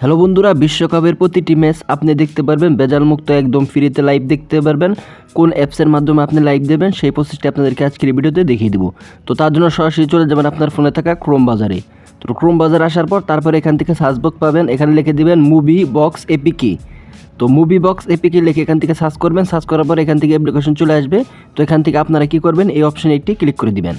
Hello বন্ধুরা, বিশ্বকাপের প্রতিটি ম্যাচ আপনি দেখতে পারবেন ভেজাল মুক্ত একদম ফ্রিতে লাইভ দেখতে পারবেন। কোন অ্যাপসের মাধ্যমে আপনি লাইভ দেবেন সেই প্রসেসটি আপনাদেরকে আজকের এই ভিডিওতে দেখিয়ে দিব। তো তার জন্য সরাসরি চলে যাবেন আপনার ফোনে থাকা ক্রোম বাজারে। তো ক্রোম বাজার আসার পর তারপরে এখান থেকে সার্চ বক্স পাবেন, এখানে লিখে দিবেন মুভি বক্স এপিকে। তো মুভি বক্স এপিকে লিখে এখান থেকে সার্চ করবেন, সার্চ করার পর এখান থেকে অ্যাপ্লিকেশন চলে আসবে। তো এখান থেকে আপনারা কী করবেন, এই অপশানে একটি ক্লিক করে দিবেন।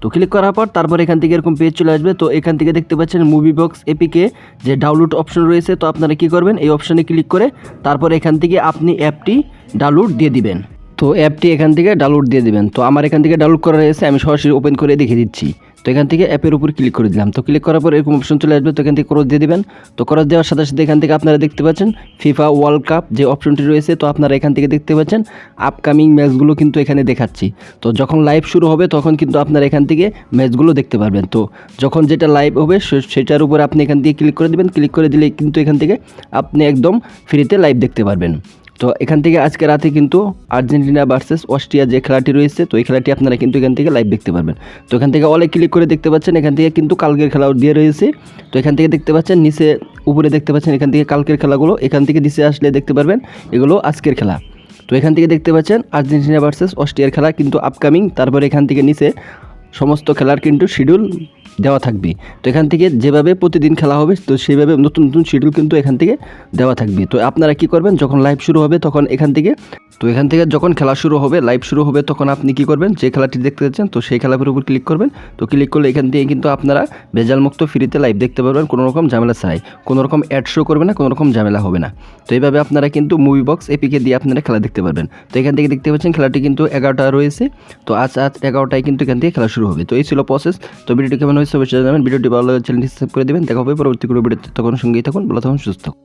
তো ক্লিক করার পর তারপর এখান থেকে এরকম পেজ চলে আসবে। তো এখান থেকে দেখতে পাচ্ছেন মুভি বক্স এপিকে যে ডাউনলোড অপশন রয়েছে। তো আপনারা কি করবেন, এই অপশানে ক্লিক করে তারপর এখান থেকে আপনি অ্যাপটি ডাউনলোড দিয়ে দিবেন। তো অ্যাপটি এখান থেকে ডাউনলোড দিয়ে দিবেন। তো আমার এখান থেকে ডাউনলোড করা রয়েছে, আমি সরাসরি ওপেন করে দেখিয়ে দিচ্ছি। তো এখান থেকে অ্যাপের উপর ক্লিক করে দিলাম। তো ক্লিক করার পর এরকম অপশন চলে আসবে। তো এখান থেকে ক্রস দিয়ে দিবেন। তো ক্রস দেওয়ার সাথে সাথে এখান থেকে আপনারা দেখতে পাচ্ছেন ফিফা ওয়ার্ল্ড কাপ যে অপশনটি রয়েছে। তো আপনারা এখান থেকে দেখতে পাচ্ছেন আপকামিং ম্যাচগুলো কিন্তু এখানে দেখাচ্ছি। তো যখন লাইভ শুরু হবে তখন কিন্তু আপনারা এখান থেকে ম্যাচগুলো দেখতে পারবেন। তো যখন যেটা লাইভ হবে সেটার উপর আপনি এখান থেকে ক্লিক করে দেবেন। ক্লিক করে দিলে কিন্তু এখান থেকে আপনি একদম ফ্রিতে লাইভ দেখতে পারবেন। তো এখান থেকে আজকে রাতে কিন্তু আর্জেন্টিনা ভার্সেস অস্ট্রিয়া যে খেলাটি রয়েছে, তো এই খেলাটি আপনারা কিন্তু এখান থেকে লাইভ দেখতে পারবেন। তো এখান থেকে অলে ক্লিক করে দেখতে পাচ্ছেন এখান থেকে কিন্তু কালকের খেলাও দিয়ে রয়েছে। তো এখান থেকে দেখতে পাচ্ছেন নিচে উপরে দেখতে পাচ্ছেন এখান থেকে কালকের খেলাগুলো, এখান থেকে নিচে আসলে দেখতে পারবেন এগুলো আজকের খেলা। তো এখান থেকে দেখতে পাচ্ছেন আর্জেন্টিনা ভার্সেস অস্ট্রিয়ার খেলা কিন্তু আপকামিং। তারপরে এখান থেকে নিচে সমস্ত খেলার কিন্তু শিডিউল দেওয়া থাকবে। তো এখান থেকে যেভাবে প্রতিদিন খেলা হবে তো সেইভাবে নতুন নতুন শিডিউল কিন্তু এখান থেকে দেওয়া থাকবে। তো আপনারা কি করবেন, যখন লাইভ শুরু হবে তখন এখান থেকে যখন খেলা শুরু হবে লাইভ শুরু হবে তখন আপনি কি করবেন, যে খেলাটি দেখতে যাচ্ছেন তো সেই খেলার উপর ক্লিক করবেন। তো ক্লিক করলে এখান থেকে কিন্তু আপনারা ভেজাল মুক্ত ফ্রিতে লাইভ দেখতে পারবেন, কোনো রকম ঝামেলা ছাড়াই। কোনো রকম অ্যাড শো করবে না, কোনো রকম ঝামেলা হবে না। তো এইভাবে আপনারা কিন্তু মুভি বক্স এপিকে দিয়ে আপনারা খেলা দেখতে পারবেন। তো এখান থেকে দেখতে পাচ্ছেন খেলাটি কিন্তু 11টা রয়েছে। তো আজ 11টায় কিন্তু এখান থেকে খেলা শুরু হবে। তো এই ছিল প্রসেস। তো ভিডিওটি কেমন হয়েছে অবশ্যই জানাবেন। ভিডিওটি ভালো লাগলে চ্যানেলটি সাবস্ক্রাইব করে দেবেন। দেখা হবে পরবর্তী কোনো ভিডিওতে, তখন সঙ্গেই থাকুন, ভালো থাকুন, সুস্থ থাকুন।